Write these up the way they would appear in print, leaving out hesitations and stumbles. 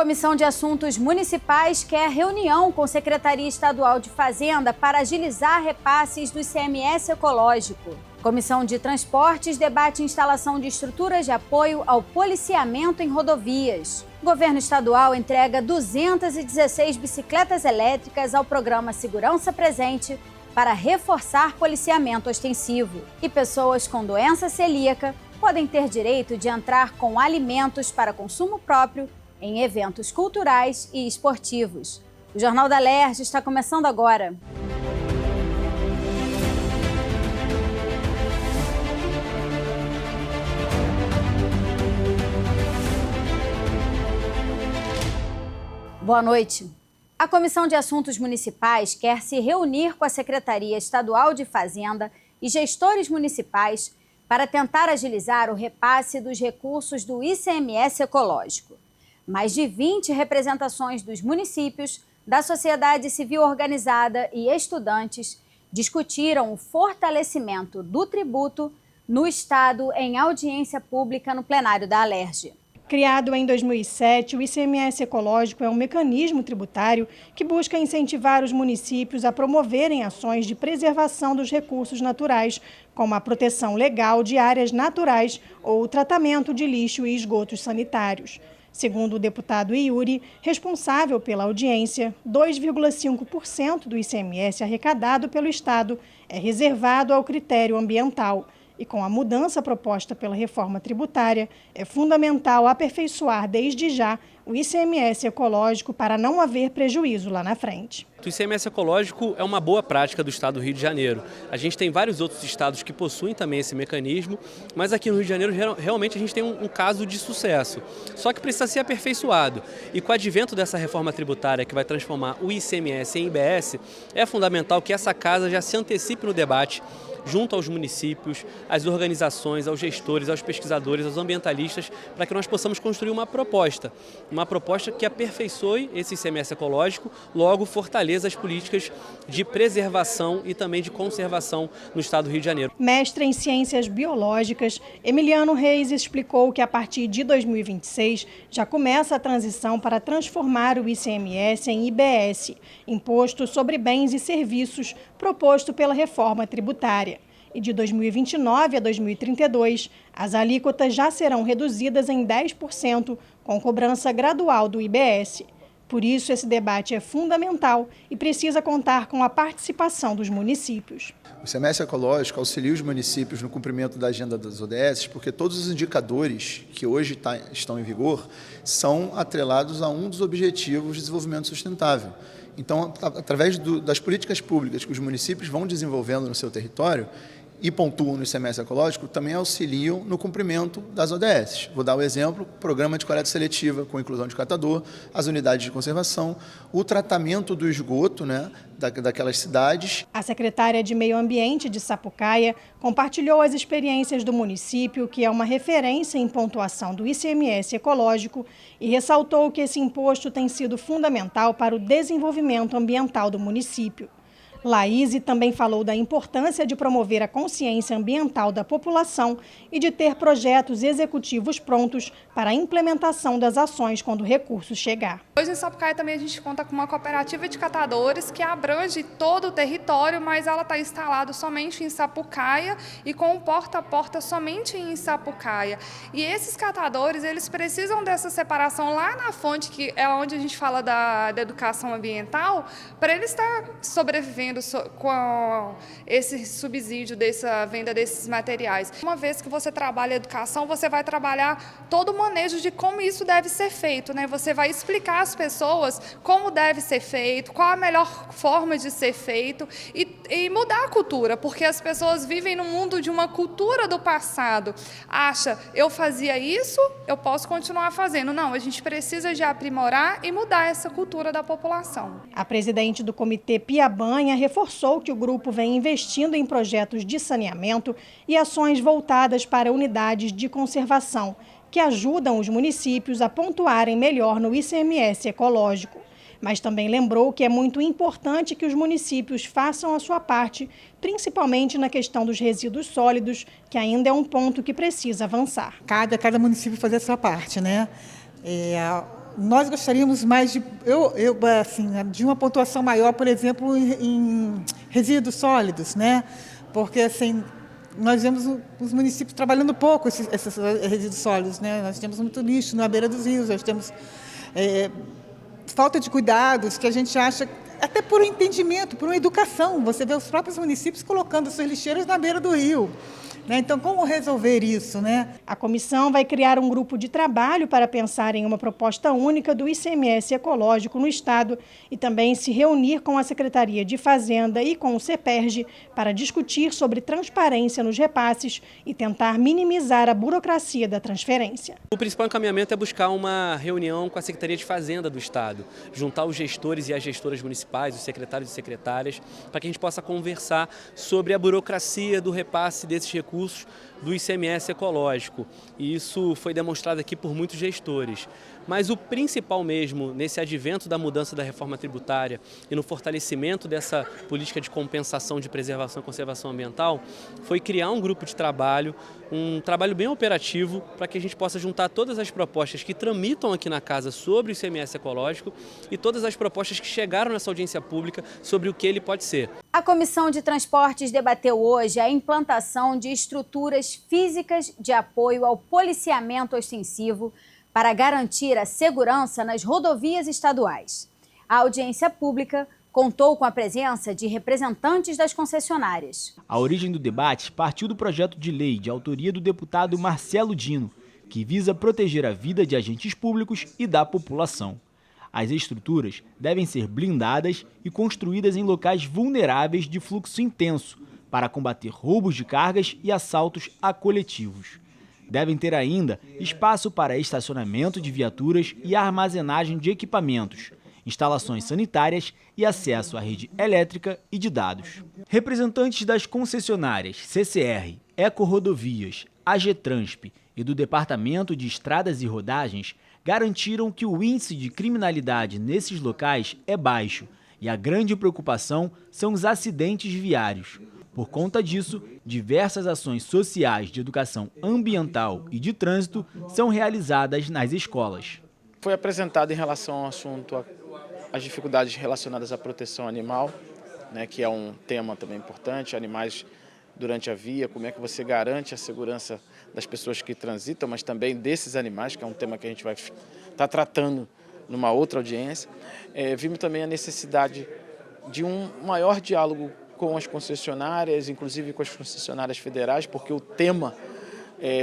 Comissão de Assuntos Municipais quer reunião com Secretaria Estadual de Fazenda para agilizar repasses do ICMS ecológico. Comissão de Transportes debate instalação de estruturas de apoio ao policiamento em rodovias. Governo estadual entrega 216 bicicletas elétricas ao programa Segurança Presente para reforçar policiamento ostensivo. E pessoas com doença celíaca podem ter direito de entrar com alimentos para consumo próprio em eventos culturais e esportivos. O Jornal da Alerj está começando agora. Boa noite. A Comissão de Assuntos Municipais quer se reunir com a Secretaria Estadual de Fazenda e gestores municipais para tentar agilizar o repasse dos recursos do ICMS ecológico. Mais de 20 representações dos municípios, da sociedade civil organizada e estudantes discutiram o fortalecimento do tributo no Estado em audiência pública no plenário da Alerj. Criado em 2007, o ICMS ecológico é um mecanismo tributário que busca incentivar os municípios a promoverem ações de preservação dos recursos naturais, como a proteção legal de áreas naturais ou o tratamento de lixo e esgotos sanitários. Segundo o deputado Yuri, responsável pela audiência, 2,5% do ICMS arrecadado pelo Estado é reservado ao critério ambiental. E com a mudança proposta pela reforma tributária, é fundamental aperfeiçoar desde já o ICMS ecológico para não haver prejuízo lá na frente. O ICMS ecológico é uma boa prática do Estado do Rio de Janeiro. A gente tem vários outros estados que possuem também esse mecanismo, mas aqui no Rio de Janeiro realmente a gente tem um caso de sucesso. Só que precisa ser aperfeiçoado. E com o advento dessa reforma tributária que vai transformar o ICMS em IBS, é fundamental que essa casa já se antecipe no debate junto aos municípios, às organizações, aos gestores, aos pesquisadores, aos ambientalistas, para que nós possamos construir uma proposta que aperfeiçoe esse ICMS ecológico, logo fortaleça as políticas de preservação e também de conservação no Estado do Rio de Janeiro. Mestre em Ciências Biológicas, Emiliano Reis explicou que a partir de 2026 já começa a transição para transformar o ICMS em IBS, Imposto sobre Bens e Serviços, proposto pela reforma tributária. E de 2029 a 2032, as alíquotas já serão reduzidas em 10%, com cobrança gradual do IBS. Por isso, esse debate é fundamental e precisa contar com a participação dos municípios. O ICMS ecológico auxilia os municípios no cumprimento da agenda das ODS, porque todos os indicadores que hoje estão em vigor são atrelados a um dos objetivos de desenvolvimento sustentável. Então, através das políticas públicas que os municípios vão desenvolvendo no seu território e pontuam no ICMS ecológico, também auxiliam no cumprimento das ODS. Vou dar o exemplo: programa de coleta seletiva com inclusão de catador, as unidades de conservação, o tratamento do esgoto, daquelas cidades. A secretária de Meio Ambiente de Sapucaia compartilhou as experiências do município, que é uma referência em pontuação do ICMS ecológico, e ressaltou que esse imposto tem sido fundamental para o desenvolvimento ambiental do município. Laíse também falou da importância de promover a consciência ambiental da população e de ter projetos executivos prontos para a implementação das ações quando o recurso chegar. Hoje em Sapucaia também a gente conta com uma cooperativa de catadores que abrange todo o território, mas ela está instalada somente em Sapucaia e com o porta a porta somente em Sapucaia. E esses catadores, eles precisam dessa separação lá na fonte, que é onde a gente fala da educação ambiental, para eles estar sobrevivendo com esse subsídio dessa venda desses materiais. Uma vez que você trabalha a educação, você vai trabalhar todo o manejo de como isso deve ser feito, Você vai explicar às pessoas como deve ser feito, qual a melhor forma de ser feito e mudar a cultura, porque as pessoas vivem no mundo de uma cultura do passado. Acha, eu fazia isso, eu posso continuar fazendo. Não, a gente precisa de aprimorar e mudar essa cultura da população. A presidente do Comitê Piabanha reforçou que o grupo vem investindo em projetos de saneamento e ações voltadas para unidades de conservação, que ajudam os municípios a pontuarem melhor no ICMS ecológico. Mas também lembrou que é muito importante que os municípios façam a sua parte, principalmente na questão dos resíduos sólidos, que ainda é um ponto que precisa avançar. Cada município fazer a sua parte, Nós gostaríamos mais de, de uma pontuação maior, por exemplo, em resíduos sólidos, né? Porque assim, nós vemos os municípios trabalhando pouco esses resíduos sólidos, né? Nós temos muito lixo na beira dos rios, nós temos falta de cuidados que a gente acha, até por um entendimento, por uma educação. Você vê os próprios municípios colocando suas lixeiras na beira do rio. Então, como resolver isso, né? A comissão vai criar um grupo de trabalho para pensar em uma proposta única do ICMS ecológico no Estado e também se reunir com a Secretaria de Fazenda e com o CEPERJ para discutir sobre transparência nos repasses e tentar minimizar a burocracia da transferência. O principal encaminhamento é buscar uma reunião com a Secretaria de Fazenda do Estado, juntar os gestores e as gestoras municipais, os secretários e secretárias, para que a gente possa conversar sobre a burocracia do repasse desses recursos do ICMS ecológico. E isso foi demonstrado aqui por muitos gestores. Mas o principal mesmo, nesse advento da mudança da reforma tributária e no fortalecimento dessa política de compensação de preservação e conservação ambiental, foi criar um grupo de trabalho, um trabalho bem operativo, para que a gente possa juntar todas as propostas que tramitam aqui na casa sobre o ICMS ecológico e todas as propostas que chegaram nessa audiência pública sobre o que ele pode ser. A Comissão de Transportes debateu hoje a implantação de estruturas físicas de apoio ao policiamento ostensivo para garantir a segurança nas rodovias estaduais. A audiência pública contou com a presença de representantes das concessionárias. A origem do debate partiu do projeto de lei de autoria do deputado Marcelo Dino, que visa proteger a vida de agentes públicos e da população. As estruturas devem ser blindadas e construídas em locais vulneráveis de fluxo intenso para combater roubos de cargas e assaltos a coletivos. Devem ter ainda espaço para estacionamento de viaturas e armazenagem de equipamentos, instalações sanitárias e acesso à rede elétrica e de dados. Representantes das concessionárias CCR, Ecorodovias, AGETRANSP e do Departamento de Estradas e Rodagens garantiram que o índice de criminalidade nesses locais é baixo e a grande preocupação são os acidentes viários. Por conta disso, diversas ações sociais de educação ambiental e de trânsito são realizadas nas escolas. Foi apresentado em relação ao assunto as dificuldades relacionadas à proteção animal, né, que é um tema também importante, animais durante a via, como é que você garante a segurança das pessoas que transitam, mas também desses animais, que é um tema que a gente vai estar tratando numa outra audiência. Vimos também a necessidade de um maior diálogo com as concessionárias, inclusive com as concessionárias federais, porque o tema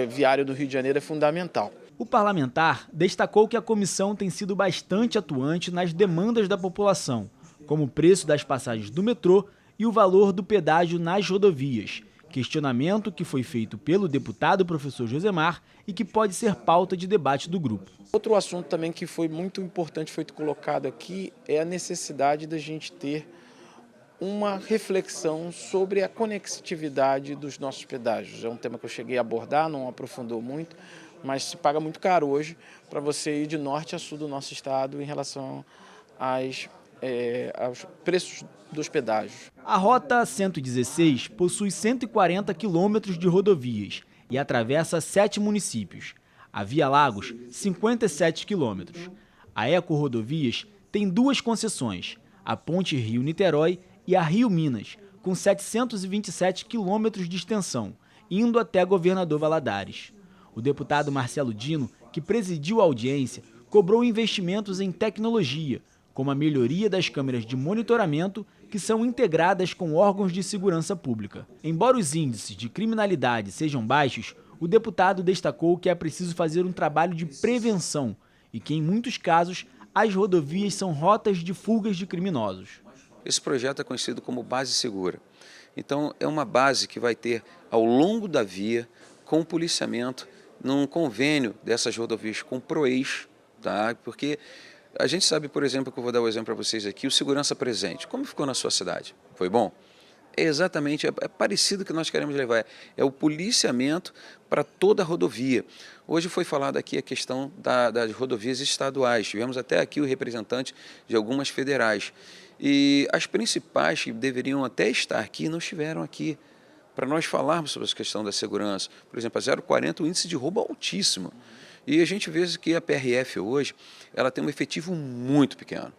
viário do Rio de Janeiro é fundamental. O parlamentar destacou que a comissão tem sido bastante atuante nas demandas da população, como o preço das passagens do metrô e o valor do pedágio nas rodovias, questionamento que foi feito pelo deputado professor Josemar e que pode ser pauta de debate do grupo. Outro assunto também que foi muito importante, foi colocado aqui, é a necessidade da gente ter uma reflexão sobre a conectividade dos nossos pedágios. É um tema que eu cheguei a abordar, não aprofundou muito, mas se paga muito caro hoje para você ir de norte a sul do nosso estado em relação aos preços dos pedágios. A Rota 116 possui 140 quilômetros de rodovias e atravessa 7 municípios. A Via Lagos, 57 quilômetros. A Ecorodovias tem 2 concessões, a Ponte Rio-Niterói e a Rio-Minas, com 727 quilômetros de extensão, indo até Governador Valadares. O deputado Marcelo Dino, que presidiu a audiência, cobrou investimentos em tecnologia, como a melhoria das câmeras de monitoramento que são integradas com órgãos de segurança pública. Embora os índices de criminalidade sejam baixos, o deputado destacou que é preciso fazer um trabalho de prevenção e que, em muitos casos, as rodovias são rotas de fugas de criminosos. Esse projeto é conhecido como base segura. Então, é uma base que vai ter, ao longo da via, com o policiamento, num convênio dessas rodovias com o PROEIS, tá? Porque a gente sabe, por exemplo, que eu vou dar o exemplo para vocês aqui, o segurança presente. Como ficou na sua cidade? Foi bom? É exatamente, é parecido que nós queremos levar, é o policiamento para toda a rodovia. Hoje foi falado aqui a questão das rodovias estaduais, tivemos até aqui o representante de algumas federais. E as principais que deveriam até estar aqui não estiveram aqui, para nós falarmos sobre a questão da segurança. Por exemplo, a 040, o índice de roubo é altíssimo. E a gente vê que a PRF hoje, ela tem um efetivo muito pequeno.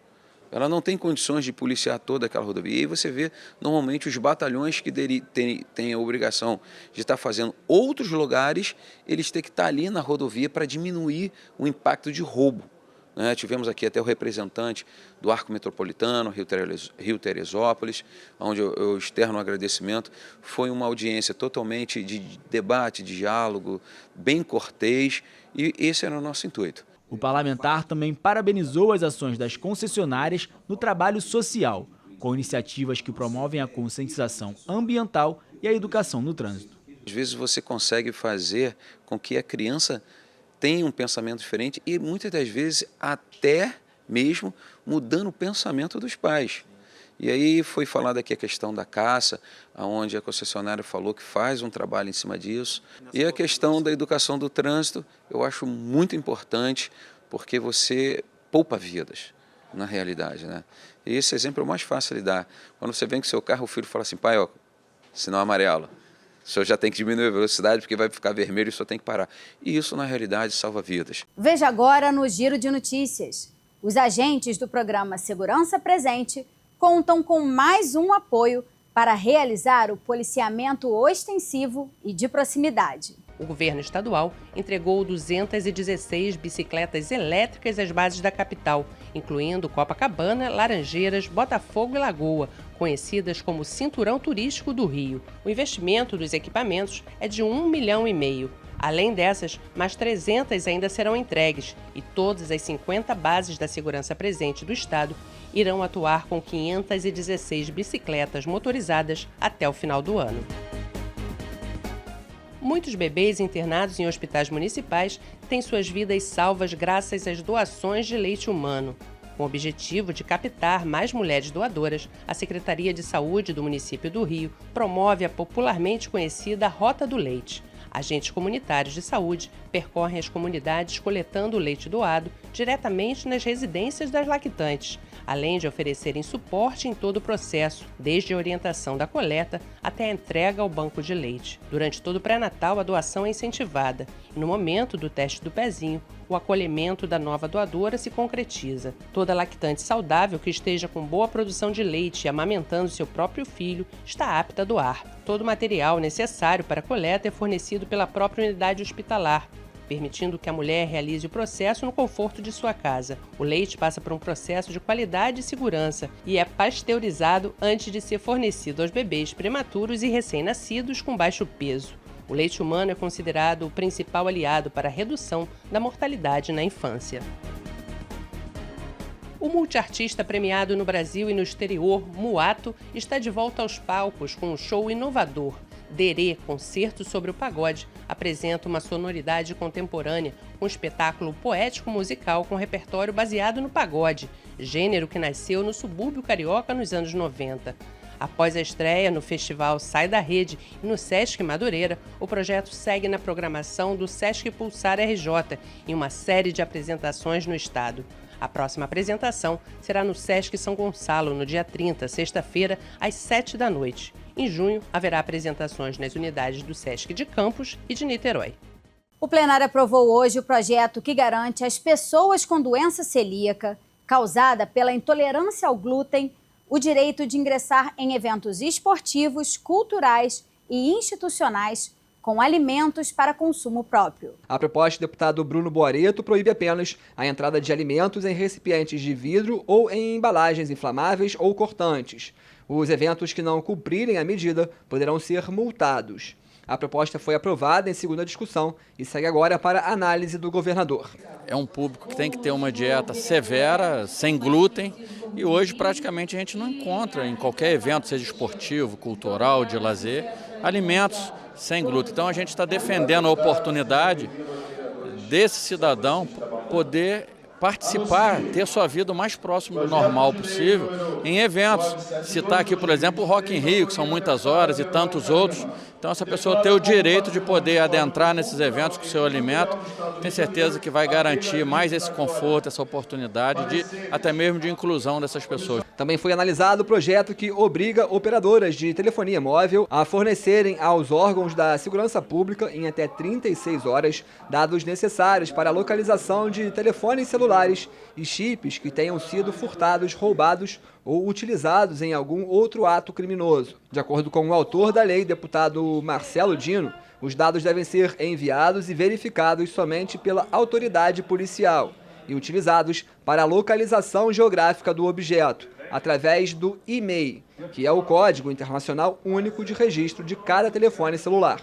Ela não tem condições de policiar toda aquela rodovia. E aí você vê, normalmente, os batalhões que têm a obrigação de estar fazendo outros lugares, eles têm que estar ali na rodovia para diminuir o impacto de roubo. Tivemos aqui até o representante do Arco Metropolitano, Rio-Teresópolis, onde eu externo um agradecimento. Foi uma audiência totalmente de debate, de diálogo, bem cortês, e esse era o nosso intuito. O parlamentar também parabenizou as ações das concessionárias no trabalho social, com iniciativas que promovem a conscientização ambiental e a educação no trânsito. Às vezes você consegue fazer com que a criança tenha um pensamento diferente e muitas das vezes até mesmo mudando o pensamento dos pais. E aí foi falada aqui a questão da caça, onde a concessionária falou que faz um trabalho em cima disso. E a questão da educação do trânsito eu acho muito importante, porque você poupa vidas, na realidade, né? E esse exemplo é o mais fácil de dar. Quando você vem com o seu carro, o filho fala assim, pai, ó, sinal amarelo. O senhor já tem que diminuir a velocidade porque vai ficar vermelho e o senhor tem que parar. E isso, na realidade, salva vidas. Veja agora no Giro de Notícias. Os agentes do programa Segurança Presente contam com mais um apoio para realizar o policiamento ostensivo e de proximidade. O governo estadual entregou 216 bicicletas elétricas às bases da capital, incluindo Copacabana, Laranjeiras, Botafogo e Lagoa, conhecidas como Cinturão Turístico do Rio. O investimento dos equipamentos é de R$ 1,5 milhão. Além dessas, mais 300 ainda serão entregues e todas as 50 bases da Segurança Presente do Estado irão atuar com 516 bicicletas motorizadas até o final do ano. Muitos bebês internados em hospitais municipais têm suas vidas salvas graças às doações de leite humano. Com o objetivo de captar mais mulheres doadoras, a Secretaria de Saúde do município do Rio promove a popularmente conhecida Rota do Leite. Agentes comunitários de saúde percorrem as comunidades coletando o leite doado diretamente nas residências das lactantes, além de oferecerem suporte em todo o processo, desde a orientação da coleta até a entrega ao banco de leite. Durante todo o pré-natal, a doação é incentivada e, no momento do teste do pezinho, o acolhimento da nova doadora se concretiza. Toda lactante saudável que esteja com boa produção de leite e amamentando seu próprio filho está apta a doar. Todo o material necessário para a coleta é fornecido pela própria unidade hospitalar, permitindo que a mulher realize o processo no conforto de sua casa. O leite passa por um processo de qualidade e segurança e é pasteurizado antes de ser fornecido aos bebês prematuros e recém-nascidos com baixo peso. O leite humano é considerado o principal aliado para a redução da mortalidade na infância. O multiartista premiado no Brasil e no exterior, Muato, está de volta aos palcos com um show inovador. Derê, Concerto sobre o Pagode, apresenta uma sonoridade contemporânea, um espetáculo poético-musical com repertório baseado no pagode, gênero que nasceu no subúrbio carioca nos anos 90. Após a estreia no festival Sai da Rede e no Sesc Madureira, o projeto segue na programação do Sesc Pulsar RJ, em uma série de apresentações no estado. A próxima apresentação será no Sesc São Gonçalo, no dia 30, sexta-feira, às 19h. Em junho, haverá apresentações nas unidades do Sesc de Campos e de Niterói. O plenário aprovou hoje o projeto que garante às pessoas com doença celíaca, causada pela intolerância ao glúten, o direito de ingressar em eventos esportivos, culturais e institucionais com alimentos para consumo próprio. A proposta do deputado Bruno Boareto proíbe apenas a entrada de alimentos em recipientes de vidro ou em embalagens inflamáveis ou cortantes. Os eventos que não cumprirem a medida poderão ser multados. A proposta foi aprovada em segunda discussão e segue agora para a análise do governador. É um público que tem que ter uma dieta severa, sem glúten, e hoje praticamente a gente não encontra em qualquer evento, seja esportivo, cultural, de lazer, alimentos sem glúten. Então a gente está defendendo a oportunidade desse cidadão poder participar, ter sua vida o mais próximo do normal possível em eventos. Citar aqui, por exemplo, o Rock in Rio, que são muitas horas, e tantos outros Então essa pessoa ter o direito de poder adentrar nesses eventos com o seu alimento, tem certeza que vai garantir mais esse conforto, essa oportunidade até mesmo de inclusão dessas pessoas. Também foi analisado o projeto que obriga operadoras de telefonia móvel a fornecerem aos órgãos da segurança pública em até 36 horas dados necessários para a localização de telefones celulares e chips que tenham sido furtados, roubados ou utilizados em algum outro ato criminoso. De acordo com o autor da lei, deputado Marcelo Dino, os dados devem ser enviados e verificados somente pela autoridade policial e utilizados para a localização geográfica do objeto, através do e-mail, que é o código internacional único de registro de cada telefone celular.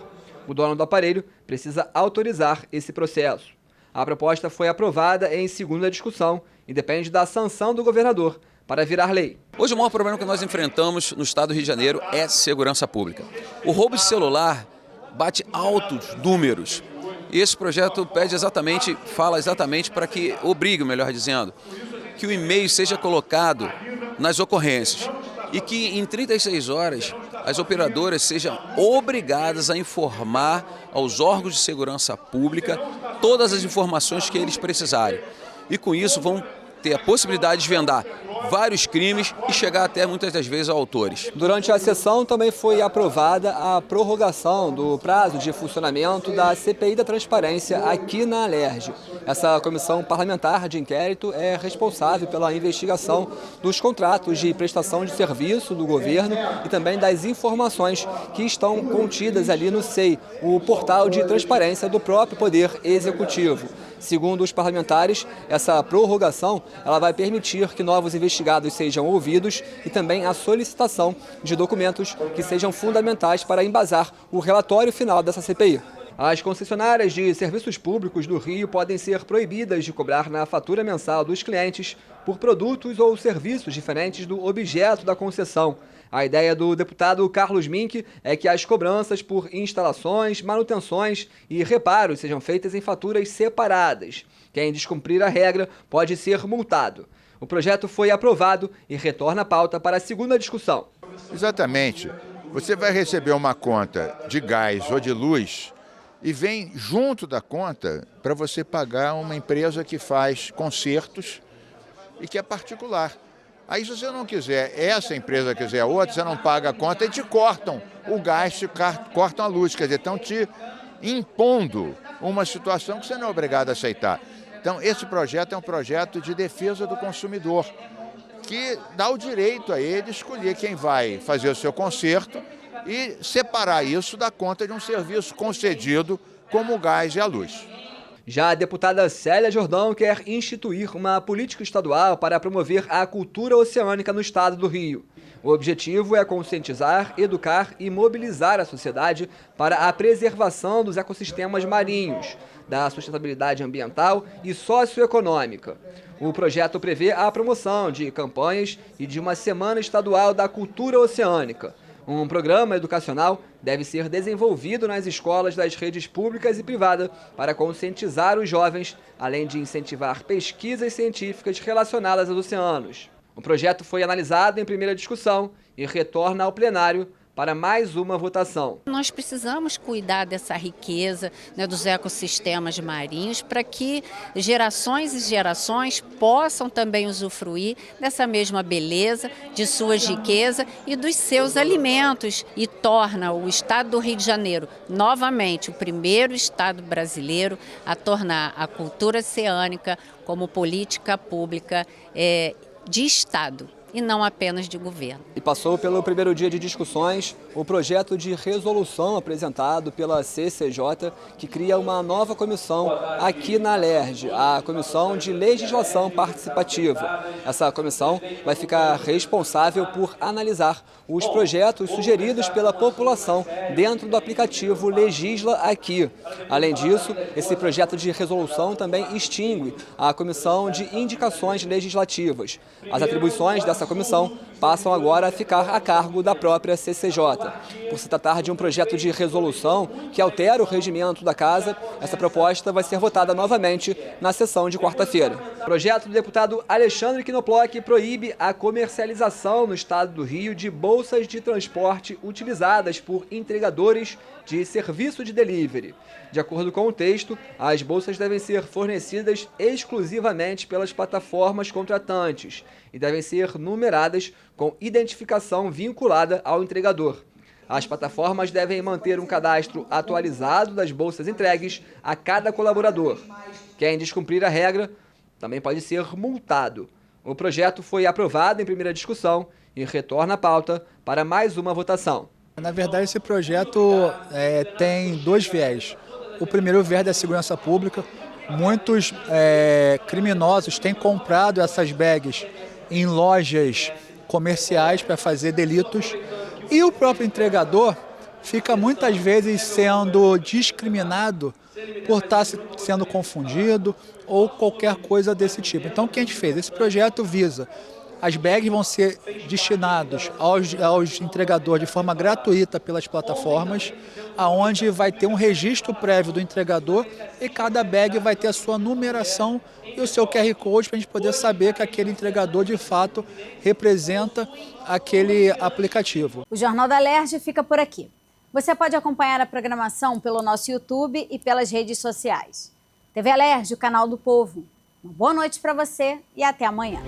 O dono do aparelho precisa autorizar esse processo. A proposta foi aprovada em segunda discussão e depende da sanção do governador para virar lei. Hoje o maior problema que nós enfrentamos no estado do Rio de Janeiro é segurança pública. O roubo de celular bate altos números. E esse projeto fala exatamente para que obrigue, melhor dizendo, que o e-mail seja colocado nas ocorrências e que em 36 horas as operadoras sejam obrigadas a informar aos órgãos de segurança pública todas as informações que eles precisarem. E com isso vão ter a possibilidade de desvendar vários crimes e chegar até muitas das vezes a autores. Durante a sessão também foi aprovada a prorrogação do prazo de funcionamento da CPI da Transparência aqui na Alerj. Essa comissão parlamentar de inquérito é responsável pela investigação dos contratos de prestação de serviço do governo e também das informações que estão contidas ali no SEI, o portal de transparência do próprio Poder Executivo. Segundo os parlamentares, essa prorrogação ela vai permitir que novos investigados sejam ouvidos e também a solicitação de documentos que sejam fundamentais para embasar o relatório final dessa CPI. As concessionárias de serviços públicos do Rio podem ser proibidas de cobrar na fatura mensal dos clientes por produtos ou serviços diferentes do objeto da concessão. A ideia do deputado Carlos Mink é que as cobranças por instalações, manutenções e reparos sejam feitas em faturas separadas. Quem descumprir a regra pode ser multado. O projeto foi aprovado e retorna à pauta para a segunda discussão. Exatamente. Você vai receber uma conta de gás ou de luz e vem junto da conta para você pagar uma empresa que faz consertos e que é particular. Aí se você não quiser, essa empresa quiser outra, você não paga a conta e te cortam o gás, te cortam a luz, quer dizer, estão te impondo uma situação que você não é obrigado a aceitar. Então, esse projeto é um projeto de defesa do consumidor, que dá o direito a ele escolher quem vai fazer o seu conserto e separar isso da conta de um serviço concedido como o gás e a luz. Já a deputada Célia Jordão quer instituir uma política estadual para promover a cultura oceânica no estado do Rio. O objetivo é conscientizar, educar e mobilizar a sociedade para a preservação dos ecossistemas marinhos, da sustentabilidade ambiental e socioeconômica. O projeto prevê a promoção de campanhas e de uma semana estadual da cultura oceânica. Um programa educacional deve ser desenvolvido nas escolas das redes públicas e privadas para conscientizar os jovens, além de incentivar pesquisas científicas relacionadas aos oceanos. O projeto foi analisado em primeira discussão e retorna ao plenário para mais uma votação. Nós precisamos cuidar dessa riqueza, né, dos ecossistemas marinhos para que gerações e gerações possam também usufruir dessa mesma beleza, de sua riqueza e dos seus alimentos, e torna o estado do Rio de Janeiro novamente o primeiro estado brasileiro a tornar a cultura oceânica como política pública de estado e não apenas de governo. E passou pelo primeiro dia de discussões o projeto de resolução apresentado pela CCJ, que cria uma nova comissão aqui na Alerj, a Comissão de Legislação Participativa. Essa comissão vai ficar responsável por analisar os projetos sugeridos pela população dentro do aplicativo Legisla Aqui. Além disso, esse projeto de resolução também extingue a Comissão de Indicações Legislativas. As atribuições dessa comissão passam agora a ficar a cargo da própria CCJ. pauta. Por se tratar de um projeto de resolução que altera o regimento da Casa, essa proposta vai ser votada novamente na sessão de quarta-feira. O projeto do deputado Alexandre Knoploch proíbe a comercialização no estado do Rio de bolsas de transporte utilizadas por entregadores de serviço de delivery. De acordo com o texto, as bolsas devem ser fornecidas exclusivamente pelas plataformas contratantes e devem ser numeradas com identificação vinculada ao entregador. As plataformas devem manter um cadastro atualizado das bolsas entregues a cada colaborador. Quem descumprir a regra também pode ser multado. O projeto foi aprovado em primeira discussão e retorna à pauta para mais uma votação. Na verdade, esse projeto tem dois viés. O primeiro viés da segurança pública. Muitos criminosos têm comprado essas bags em lojas comerciais para fazer delitos. E o próprio entregador fica muitas vezes sendo discriminado por estar sendo confundido ou qualquer coisa desse tipo. Então, o que a gente fez? Esse projeto visa: as bags vão ser destinadas aos entregadores de forma gratuita pelas plataformas, aonde vai ter um registro prévio do entregador e cada bag vai ter a sua numeração e o seu QR Code para a gente poder saber que aquele entregador de fato representa aquele aplicativo. O Jornal da Alerj fica por aqui. Você pode acompanhar a programação pelo nosso YouTube e pelas redes sociais. TV Alerj, o canal do povo. Uma boa noite para você e até amanhã.